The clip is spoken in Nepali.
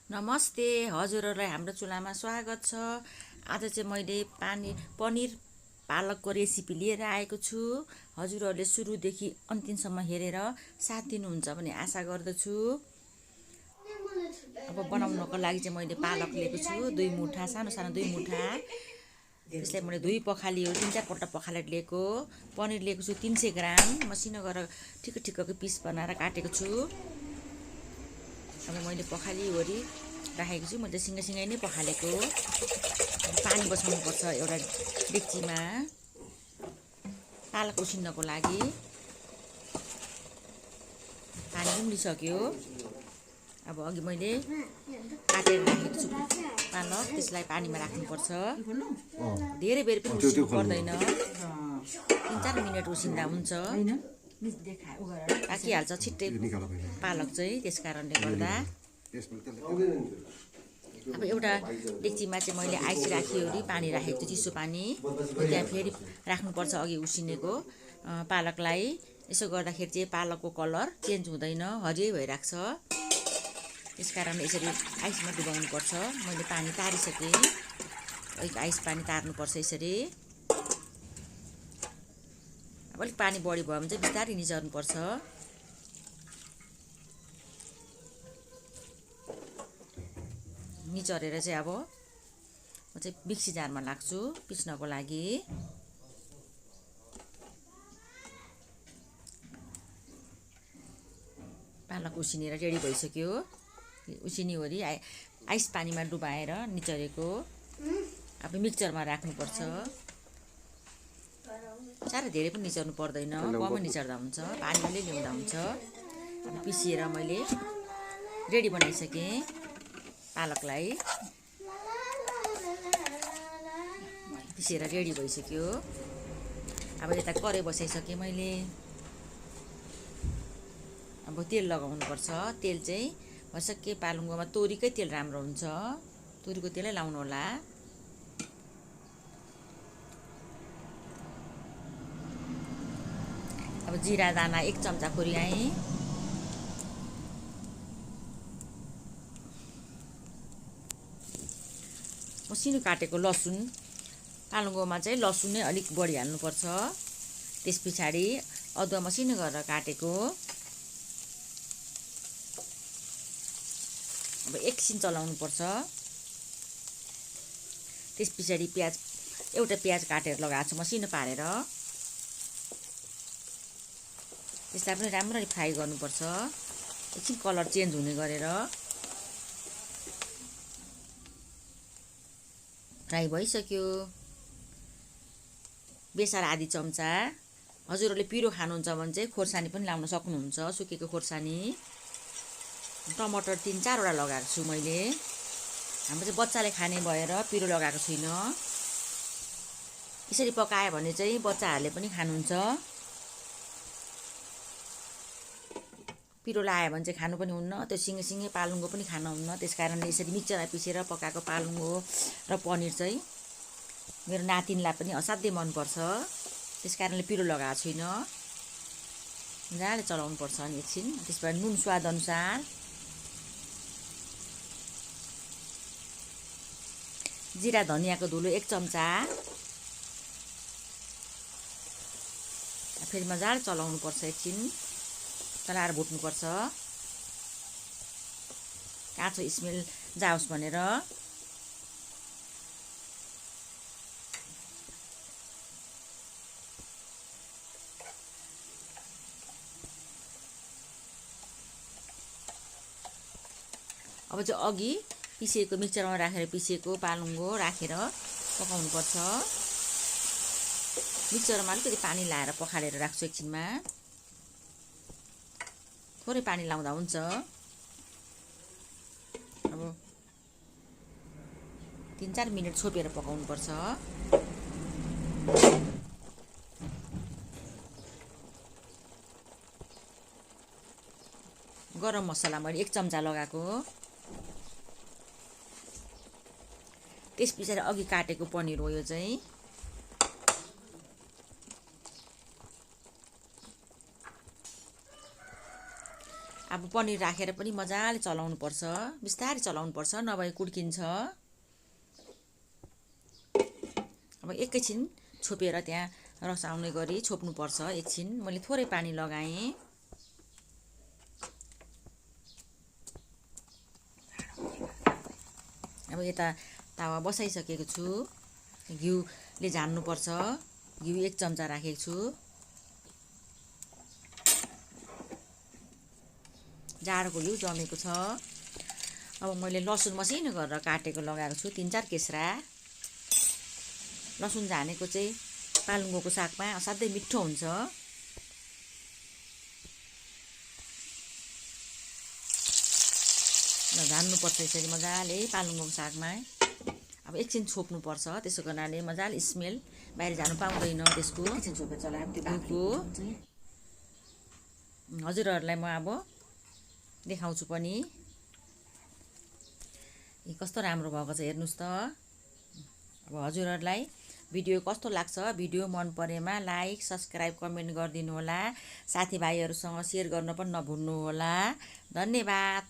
नमस्ते, हजुरहरूलाई हाम्रो चुलामा स्वागत छ। आज चाहिँ मैले पनिर पालकको रेसिपी लिएर आएको छु। हजुरहरूले सुरुदेखि अन्तिमसम्म हेरेर साथ दिनुहुन्छ भन्ने आशा गर्दछु। अब बनाउनको लागि चाहिँ मैले पालक लिएको छु, 2 मुठा, सानो सानो 2 मुठा। त्यसलाई मैले धुई पखालियो, 3-4 पल्ट पखालेर लिएको। पनिर लिएको छु 300 ग्राम, मसिनो गरेर ठिक्क ठिक्कको पिस बनाएर काटेको छु। अब मैले पखालिवरी राखेको छु, मैले सँगै नै पखालेको। पानी बसाउनु पर्छ एउटा डेक्चीमा पालक उसिन्नको लागि। पानी पनि लिइसक्यो। अब अघि मैले काटेर राखेको छु पालक, त्यसलाई पानीमा राख्नुपर्छ। धेरै बेर पनि उसिन्नु पर्दैन, 3-4 मिनट उसिन्दा हुन्छ। पाकिहाल्छ छिट्टै पालक चाहिँ, त्यस कारणले गर्दा। अब एउटा डेक्चीमा चाहिँ मैले आइस राखिवरी पानी राखेको छु, चिसो पानी। त्यहाँ फेरि राख्नुपर्छ अघि उसिनेको पालकलाई। यसो गर्दाखेरि चाहिँ पालकको कलर चेन्ज हुँदैन, हरियै भइराख्छ। त्यस कारण यसरी आइसमा डुबाउनुपर्छ। मैले पानी तारिसकेँ, अलिक आइस पानी तार्नुपर्छ यसरी। अब अलिक पानी बढी भयो भने चाहिँ बिस्तारै निचर्नुपर्छ। निचरेर चाहिँ अब म चाहिँ मिक्सी जारमा लाग्छु पिस्नको लागि। पालक उसिनेर रेडी भइसक्यो। उसिनिवरी आइस पानीमा डुबाएर निचरेको अब मिक्सचरमा राख्नुपर्छ। साह्रै धेरै पनि निचर्नु पर्दैन, कमै निचर्दा हुन्छ, पानीले ल्याउँदा हुन्छ। अब पिसिएर मैले रेडी बनाइसकेँ पालकलाई। पिसेर रेडी भइसक्यो। अब यता कराई बसाइसकेँ मैले। अब तेल लगाउनुपर्छ। तेल चाहिँ भसक्कै पालुङ्गोमा तोरीकै तेल राम्रो हुन्छ, तोरीको तेलै लाउनु होला। अब जिरा दाना 1 चम्चा खोर्याएँ। मसिनो काटेको लसुन, पालुङ्गोमा चाहिँ लसुन नै अलिक बढी हाल्नुपर्छ। त्यस पछाडि अदुवा मसिनो गरेर काटेको। अब एकछिन चलाउनुपर्छ। त्यस पछाडि एउटा प्याज काटेर लगाएको छु मसिनो पारेर। त्यसलाई पनि राम्ररी फ्राई गर्नुपर्छ, एकछिन कलर चेन्ज हुने गरेर। फ्राई भइसक्यो। बेसार आधी चम्चा। हजुरहरूले पिरो खानुहुन्छ भने चाहिँ खोर्सानी पनि लाउन सक्नुहुन्छ, सुकेको खोर्सानी। टमाटर 3-4 वटा लगाएको छु मैले। हाम्रो चाहिँ बच्चाले खाने भएर पिरो लगाएको छुइनँ। यसरी पकायो भने चाहिँ बच्चाहरूले पनि खानुहुन्छ। पिरो लायो भने चाहिँ खानु पनि हुन्न, त्यो सँगै पालुङ्गो पनि खानुहुन्न। त्यस कारणले यसरी मिक्सरमा पिसेर पकाएको पालुङ्गो र पनिर चाहिँ मेरो नातिनीलाई पनि असाध्यै मनपर्छ। त्यस कारणले पिरो लगाएको छुइनँ। मजाले चलाउनुपर्छ अनि एकछिन। त्यसबाट नुन स्वाद अनुसार, जिरा धनियाँको धुलो 1 चम्चा। फेरि मजाले चलाउनुपर्छ, एकछिन चलाएर भुट्नुपर्छ, काँचो स्मेल जाओस् भनेर। अब चाहिँ अघि पिसेको मिक्सचरमा राखेर पिसेको पालुङ्गो राखेर पकाउनुपर्छ। मिक्सचरमा अलिकति पानी लाएर पखालेर राख्छु एकछिनमा। थोरै पानी लाउँदा हुन्छ। अब 3-4 मिनट छोपेर पकाउनुपर्छ। गरम मसला मैले 1 चम्चा लगाएको। त्यस पछाडि अघि काटेको पनिर हो यो चाहिँ। अब पनिर राखेर पनि मजाले चलाउनु पर्छ, बिस्तारै चलाउनु पर्छ, नभए कुड्किन्छ। अब एकैछिन छोपेर त्यहाँ रस आउने गरी छोप्नुपर्छ। एकछिन मैले थोरै पानी लगाएँ। अब यता तावा बसाइसकेको छु। घिउले झान्नुपर्छ। घिउ 1 चम्चा राखेको छु। जाडोको घिउ जमेको छ। अब मैले लसुन मसिनो गरेर काटेको लगाएको छु, 3-4 केस्रा। लसुन झानेको चाहिँ पालुङ्गोको सागमा असाध्यै मिठो हुन्छ। झान्नुपर्छ यसरी मजाले पालुङ्गोको सागमा। अब एकछिन छोप्नुपर्छ, त्यसो गर्नाले मजाले स्मेल बाहिर जानु पाउँदैन त्यसको। एकछिन छोपेर चलाए त्यो हजुरहरूलाई म अब देखाउँछु पनि कस्तो राम्रो भएको छ। हेर्नुहोस् त। अब हजुरहरूलाई भिडियो कस्तो लाग्छ, भिडियो मन परेमा लाइक, सब्सक्राइब, कमेन्ट गरिदिनु होला। साथीभाइहरूसँग सेयर गर्न पनि नभुल्नु होला। धन्यवाद।